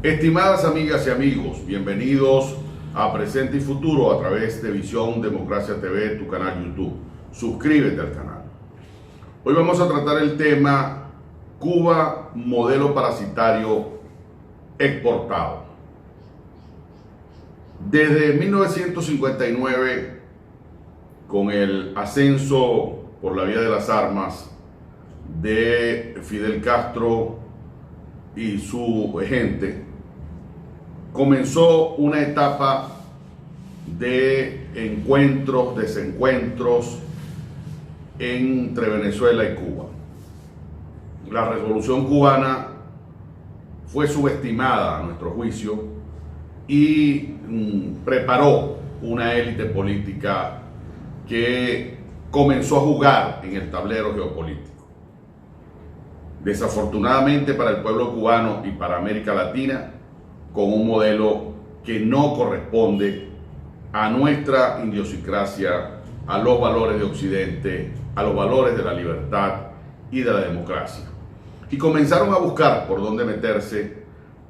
Estimadas amigas y amigos, bienvenidos a Presente y Futuro a través de Visión Democracia TV, tu canal YouTube. Suscríbete al canal. Hoy vamos a tratar el tema Cuba, modelo parasitario exportado. Desde 1959, con el ascenso por la vía de las armas de Fidel Castro y su gente, comenzó una etapa de encuentros, desencuentros entre Venezuela y Cuba. La revolución cubana fue subestimada a nuestro juicio y preparó una élite política que comenzó a jugar en el tablero geopolítico. Desafortunadamente para el pueblo cubano y para América Latina, con un modelo que no corresponde a nuestra idiosincrasia, a los valores de Occidente, a los valores de la libertad y de la democracia. Y comenzaron a buscar por dónde meterse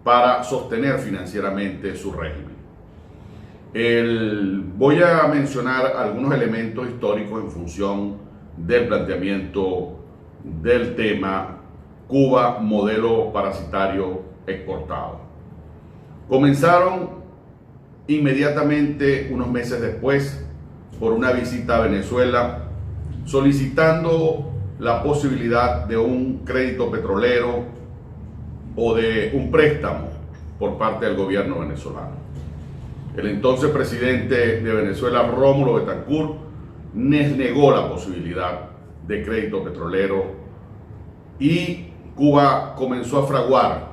para sostener financieramente su régimen. Voy a mencionar algunos elementos históricos en función del planteamiento del tema Cuba, modelo parasitario exportado. Comenzaron inmediatamente, unos meses después, por una visita a Venezuela, solicitando la posibilidad de un crédito petrolero o de un préstamo por parte del gobierno venezolano. El entonces presidente de Venezuela, Rómulo Betancourt, les negó la posibilidad de crédito petrolero y Cuba comenzó a fraguar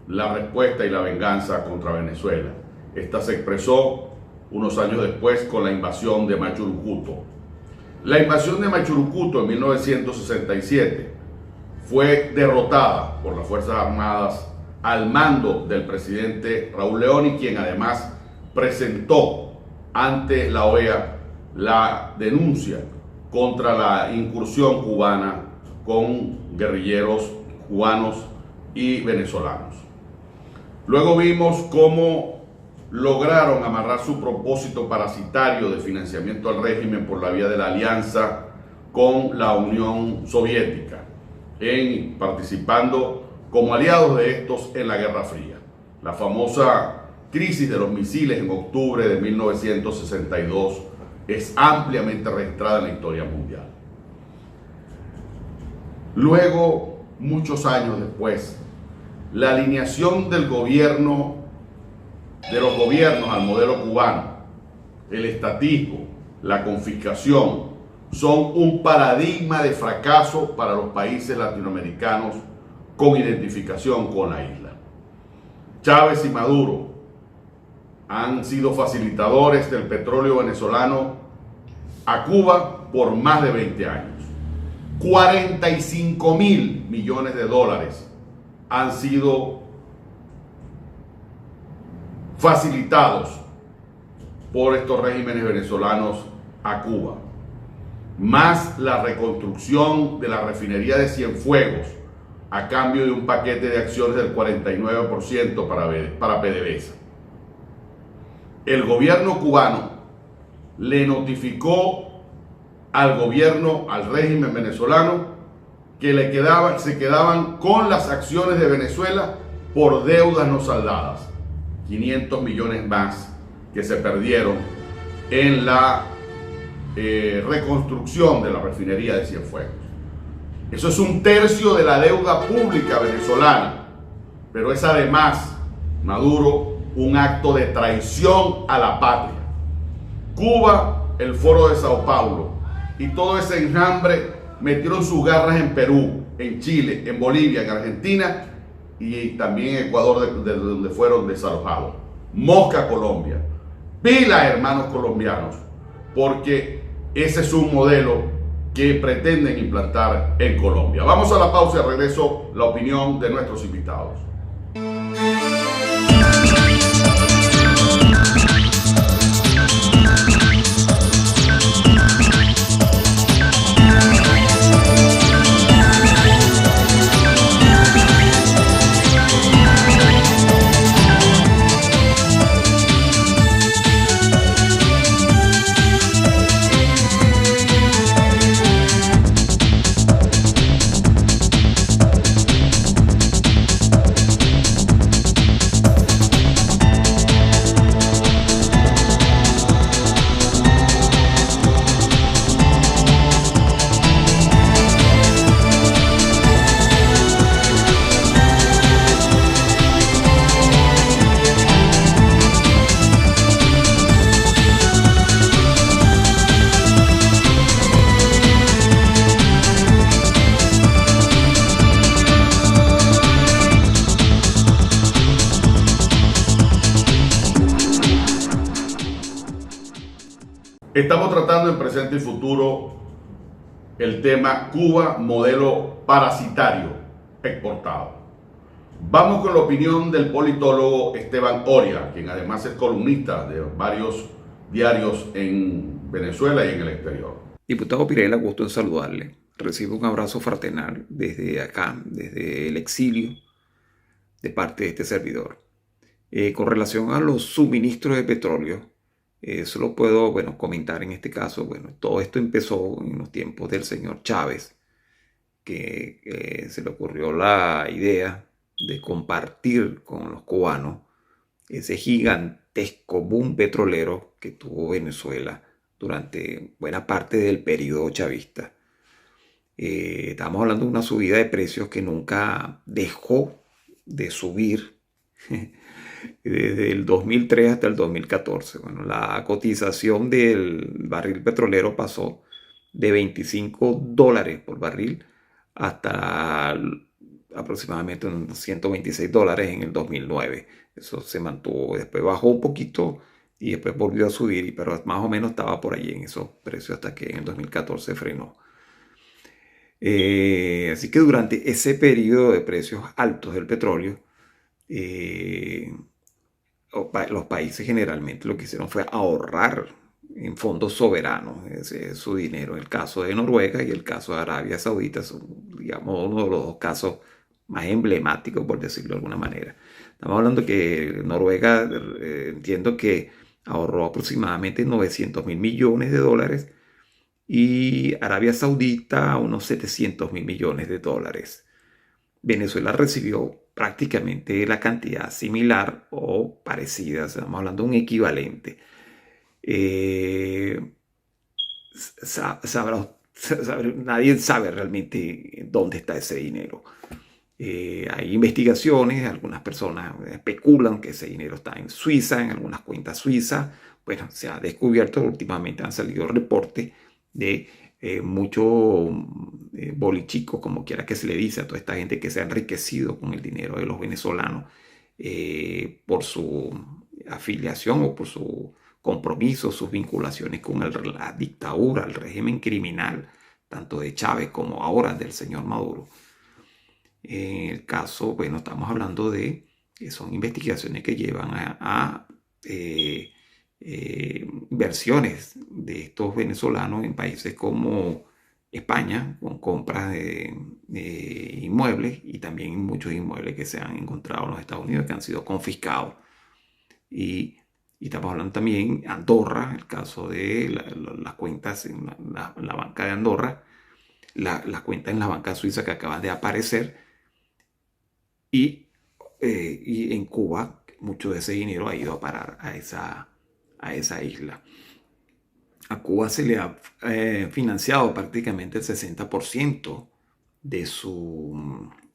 la respuesta y la venganza contra Venezuela. Esta se expresó unos años después con la invasión de Machurucuto. La invasión de Machurucuto en 1967 fue derrotada por las Fuerzas Armadas al mando del presidente Raúl Leoni, quien además presentó ante la OEA la denuncia contra la incursión cubana con guerrilleros cubanos y venezolanos. Luego vimos cómo lograron amarrar su propósito parasitario de financiamiento al régimen por la vía de la alianza con la Unión Soviética, participando como aliados de estos en la Guerra Fría. La famosa crisis de los misiles en octubre de 1962 es ampliamente registrada en la historia mundial. Luego, muchos años después, la alineación del gobierno, de los gobiernos al modelo cubano, el estatismo, la confiscación, son un paradigma de fracaso para los países latinoamericanos con identificación con la isla. Chávez y Maduro han sido facilitadores del petróleo venezolano a Cuba por más de 20 años. 45.000 millones de dólares han sido facilitados por estos regímenes venezolanos a Cuba, más la reconstrucción de la refinería de Cienfuegos a cambio de un paquete de acciones del 49% para PDVSA. El gobierno cubano le notificó al régimen venezolano que se quedaban con las acciones de Venezuela por deudas no saldadas. 500 millones más que se perdieron en la reconstrucción de la refinería de Cienfuegos. Eso es un tercio de la deuda pública venezolana, pero es además, Maduro, un acto de traición a la patria. Cuba, el Foro de Sao Paulo y todo ese enjambre metieron sus garras en Perú, en Chile, en Bolivia, en Argentina y también en Ecuador, de donde fueron desalojados. Mosca Colombia, pila hermanos colombianos, porque ese es un modelo que pretenden implantar en Colombia. Vamos a la pausa y regreso la opinión de nuestros invitados. Estamos tratando en presente y futuro el tema Cuba, modelo parasitario exportado. Vamos con la opinión del politólogo Esteban Oria, quien además es columnista de varios diarios en Venezuela y en el exterior. Diputado Pirela, gusto en saludarle. Recibo un abrazo fraternal desde acá, desde el exilio, de parte de este servidor. Con relación a los suministros de petróleo, solo puedo, comentar en este caso, todo esto empezó en los tiempos del señor Chávez, que se le ocurrió la idea de compartir con los cubanos ese gigantesco boom petrolero que tuvo Venezuela durante buena parte del periodo chavista. Estamos hablando de una subida de precios que nunca dejó de subir desde el 2003 hasta el 2014. Bueno, la cotización del barril petrolero pasó de $25 por barril hasta aproximadamente unos $126 en el 2009. Eso se mantuvo, después bajó un poquito y después volvió a subir, pero más o menos estaba por allí en esos precios hasta que en el 2014 frenó. Así que durante ese periodo de precios altos del petróleo, los países generalmente lo que hicieron fue ahorrar en fondos soberanos su dinero. El caso de Noruega y el caso de Arabia Saudita son, digamos, uno de los dos casos más emblemáticos, por decirlo de alguna manera. Estamos hablando que Noruega, entiendo que ahorró aproximadamente 900.000 millones de dólares y Arabia Saudita unos 700.000 millones de dólares. Venezuela recibió prácticamente la cantidad similar o parecida, estamos hablando de un equivalente. Nadie sabe realmente dónde está ese dinero. Hay investigaciones, algunas personas especulan que ese dinero está en Suiza, en algunas cuentas suizas. Bueno, se ha descubierto, últimamente han salido reportes de muchos bolichicos, como quiera que se le dice, a toda esta gente que se ha enriquecido con el dinero de los venezolanos por su afiliación o por su compromiso, sus vinculaciones con la dictadura, el régimen criminal, tanto de Chávez como ahora del señor Maduro. En el caso, bueno, estamos hablando de que son investigaciones que llevan a inversiones de estos venezolanos en países como España, con compras de inmuebles y también muchos inmuebles que se han encontrado en los Estados Unidos que han sido confiscados. Y estamos hablando también de Andorra, el caso de las cuentas en la banca de Andorra, las cuentas en la banca suiza que acaban de aparecer. Y en Cuba, mucho de ese dinero ha ido a parar a esa isla. A Cuba se le ha financiado prácticamente el 60% de sus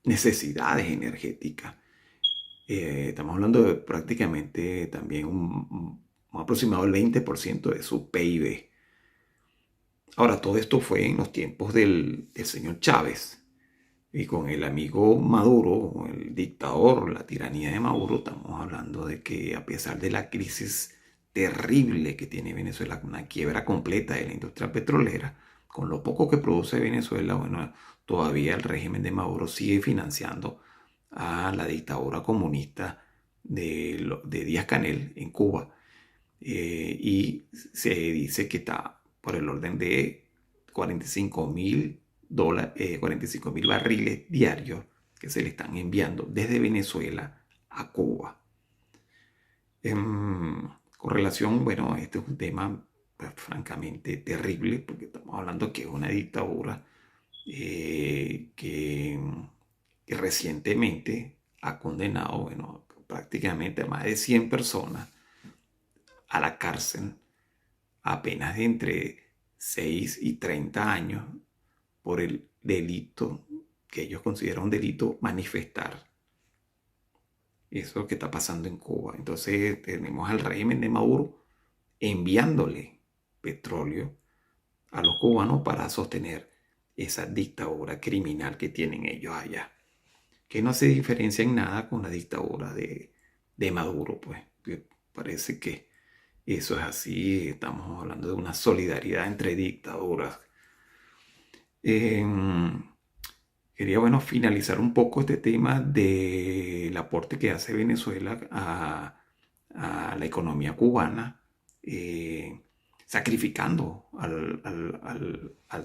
necesidades energéticas. Estamos hablando de prácticamente también un aproximado del 20% de su PIB. Ahora, todo esto fue en los tiempos del señor Chávez. Y con el amigo Maduro, el dictador, la tiranía de Maduro, estamos hablando de que a pesar de la crisis terrible que tiene Venezuela, una quiebra completa de la industria petrolera, con lo poco que produce Venezuela, bueno, todavía el régimen de Maduro sigue financiando a la dictadura comunista de Díaz-Canel en Cuba. Y se dice que está por el orden de 45.000 barriles diarios que se le están enviando desde Venezuela a Cuba. Con relación, bueno, este es un tema pues, francamente terrible, porque estamos hablando que es una dictadura que recientemente ha condenado, bueno, prácticamente a más de 100 personas a la cárcel apenas de entre 6 y 30 años por el delito que ellos consideran un delito manifestar. Eso es lo que está pasando en Cuba. Entonces tenemos al régimen de Maduro enviándole petróleo a los cubanos para sostener esa dictadura criminal que tienen ellos allá, que no se diferencia en nada con la dictadura de Maduro, pues que parece que Eso es así, estamos hablando de una solidaridad entre dictaduras. Quería, bueno, finalizar un poco este tema del aporte que hace Venezuela a la economía cubana, sacrificando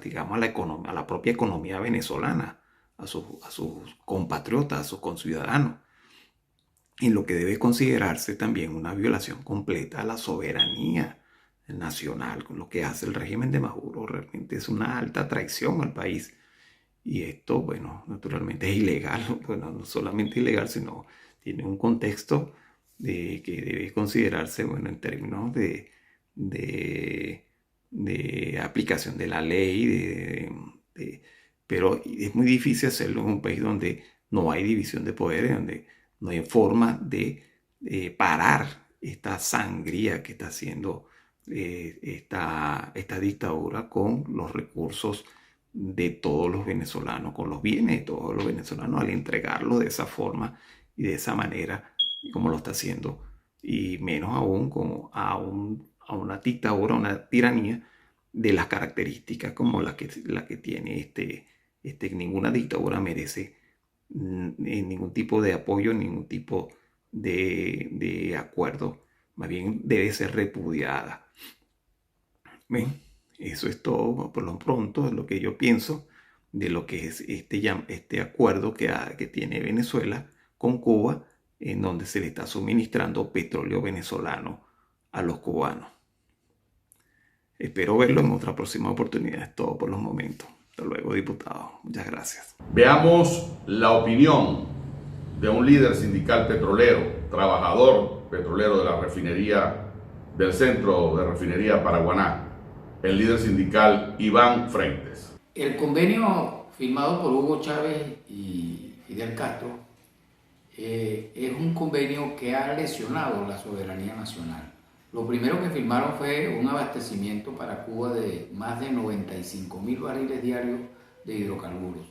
digamos, a la propia economía venezolana, a sus compatriotas, a sus conciudadanos, en lo que debe considerarse también una violación completa a la soberanía nacional. Con lo que hace el régimen de Maduro realmente es una alta traición al país. Y esto, bueno, naturalmente es ilegal. Bueno, no solamente ilegal, sino tiene un contexto que debe considerarse, bueno, en términos de aplicación de la ley, pero es muy difícil hacerlo en un país donde no hay división de poderes, donde no hay forma de parar esta sangría que está haciendo esta dictadura con los recursos de todos los venezolanos, con los bienes de todos los venezolanos, al entregarlo de esa forma y de esa manera como lo está haciendo, y menos aún como a una dictadura, una tiranía de las características como la que tiene ninguna dictadura merece ningún tipo de apoyo, ningún tipo de acuerdo, más bien debe ser repudiada. ¿Ven? Eso es todo por lo pronto, es lo que yo pienso de lo que es este acuerdo que tiene Venezuela con Cuba, en donde se le está suministrando petróleo venezolano a los cubanos. Espero verlo en otra próxima oportunidad. Es todo por los momentos. Hasta luego, diputado. Muchas gracias. Veamos la opinión de un líder sindical petrolero, trabajador petrolero de la refinería del Centro de Refinería Paraguaná, el líder sindical Iván Frentes. El convenio firmado por Hugo Chávez y Fidel Castro es un convenio que ha lesionado la soberanía nacional. Lo primero que firmaron fue un abastecimiento para Cuba de más de 95.000 barriles diarios de hidrocarburos.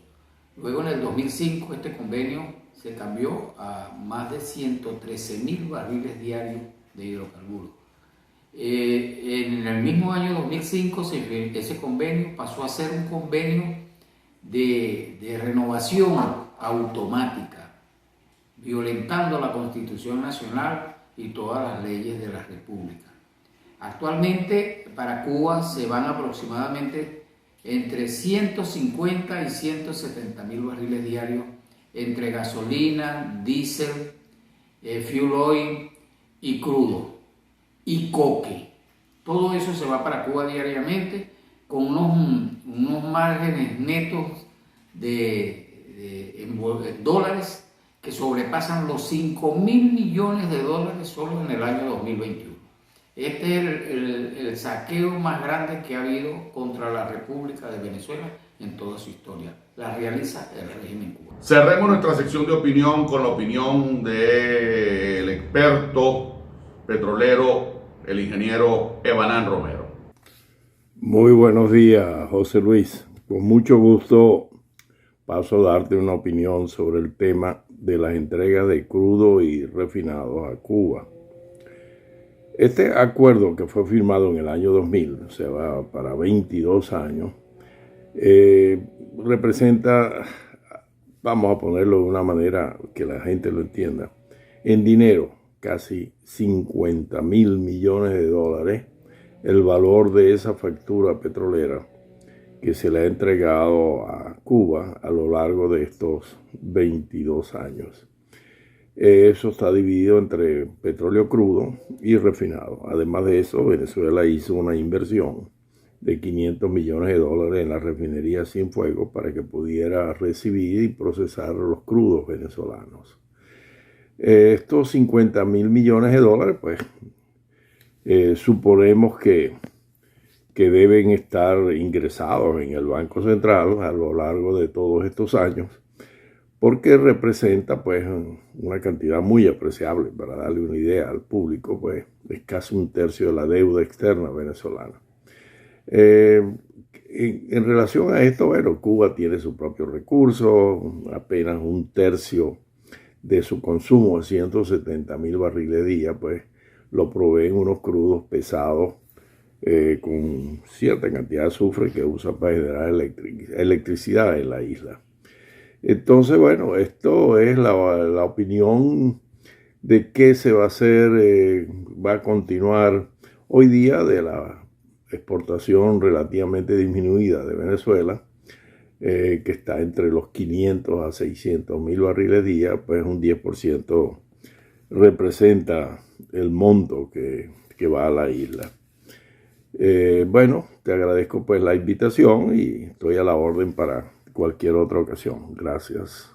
Luego en el 2005 este convenio se cambió a más de 113.000 barriles diarios de hidrocarburos. En el mismo año 2005 ese convenio pasó a ser un convenio de renovación automática, violentando la Constitución Nacional y todas las leyes de la República. Actualmente para Cuba se van aproximadamente entre 150 y 170.000 barriles diarios entre gasolina, diésel, fuel oil y crudo y coque. Todo eso se va para Cuba diariamente con unos márgenes netos en dólares que sobrepasan los 5.000 millones de dólares solo en el año 2021. Este es el saqueo más grande que ha habido contra la República de Venezuela en toda su historia. La realiza el régimen cubano. Cerremos nuestra sección de opinión con la opinión del experto petrolero, el ingeniero Evanán Romero. Muy buenos días, José Luis. Con mucho gusto paso a darte una opinión sobre el tema de las entregas de crudo y refinados a Cuba. Este acuerdo que fue firmado en el año 2000, o sea, va para 22 años, representa, vamos a ponerlo de una manera que la gente lo entienda, en dinero, casi 50.000 millones de dólares, el valor de esa factura petrolera que se le ha entregado a Cuba a lo largo de estos 22 años. Eso está dividido entre petróleo crudo y refinado. Además de eso, Venezuela hizo una inversión de 500 millones de dólares en la refinería Cienfuegos para que pudiera recibir y procesar los crudos venezolanos. Estos 50.000 millones de dólares, pues, suponemos que deben estar ingresados en el Banco Central a lo largo de todos estos años, porque representa pues una cantidad muy apreciable. Para darle una idea al público, pues es casi un tercio de la deuda externa venezolana. En relación a esto, bueno, Cuba tiene sus propios recursos, apenas un tercio de su consumo de 170.000 barriles día, pues lo proveen unos crudos pesados con cierta cantidad de azufre que usa para generar electricidad en la isla. Entonces, bueno, esto es la opinión de qué se va a hacer, va a continuar hoy día de la exportación relativamente disminuida de Venezuela, que está entre los 500 a 600 mil barriles día, pues un 10% representa el monto que va a la isla. Bueno, te agradezco pues la invitación y estoy a la orden para cualquier otra ocasión. Gracias.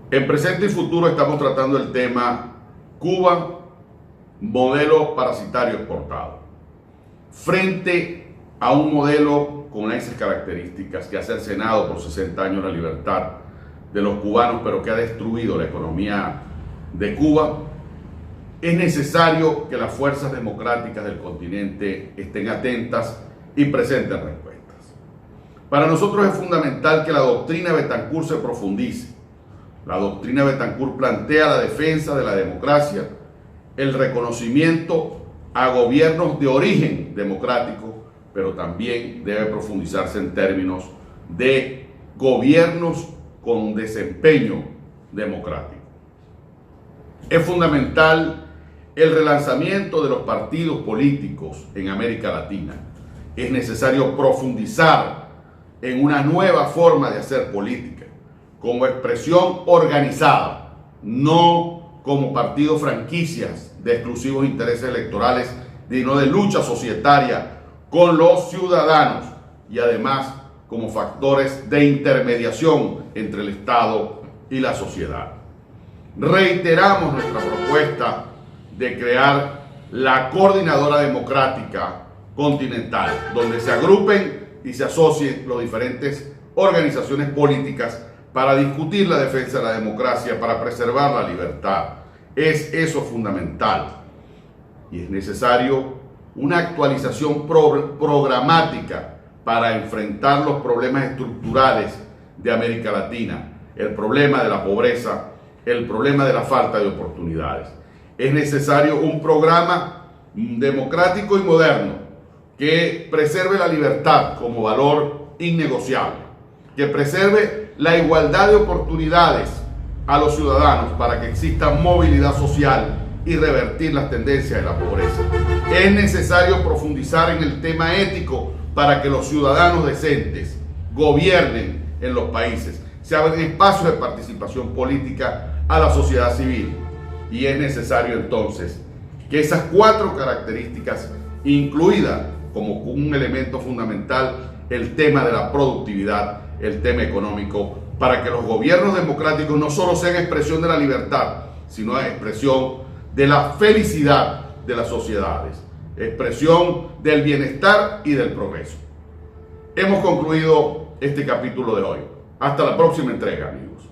En presente y futuro estamos tratando el tema Cuba, modelo parasitario exportado. Frente a un modelo con esas características que ha cercenado por 60 años la libertad de los cubanos, pero que ha destruido la economía de Cuba, es necesario que las fuerzas democráticas del continente estén atentas y presenten respuestas. Para nosotros es fundamental que la doctrina Betancourt se profundice. La doctrina Betancourt plantea la defensa de la democracia, el reconocimiento a gobiernos de origen democrático, pero también debe profundizarse en términos de gobiernos con desempeño democrático. Es fundamental el relanzamiento de los partidos políticos en América Latina. Es necesario profundizar en una nueva forma de hacer política, como expresión organizada, no como partidos franquicias de exclusivos intereses electorales, sino de lucha societaria con los ciudadanos y además como factores de intermediación entre el Estado y la sociedad. Reiteramos nuestra propuesta de crear la Coordinadora Democrática Continental, donde se agrupen y se asocien las diferentes organizaciones políticas para discutir la defensa de la democracia, para preservar la libertad. Es eso fundamental. Y es necesario una actualización programática para enfrentar los problemas estructurales de América Latina, el problema de la pobreza, el problema de la falta de oportunidades. Es necesario un programa democrático y moderno que preserve la libertad como valor innegociable, que preserve la igualdad de oportunidades a los ciudadanos para que exista movilidad social y revertir las tendencias de la pobreza. Es necesario profundizar en el tema ético para que los ciudadanos decentes gobiernen en los países, se abren espacios de participación política a la sociedad civil. Y es necesario entonces que esas 4 características, incluida como un elemento fundamental el tema de la productividad, el tema económico, para que los gobiernos democráticos no solo sean expresión de la libertad, sino expresión de la felicidad de las sociedades, expresión del bienestar y del progreso. Hemos concluido este capítulo de hoy. Hasta la próxima entrega, amigos.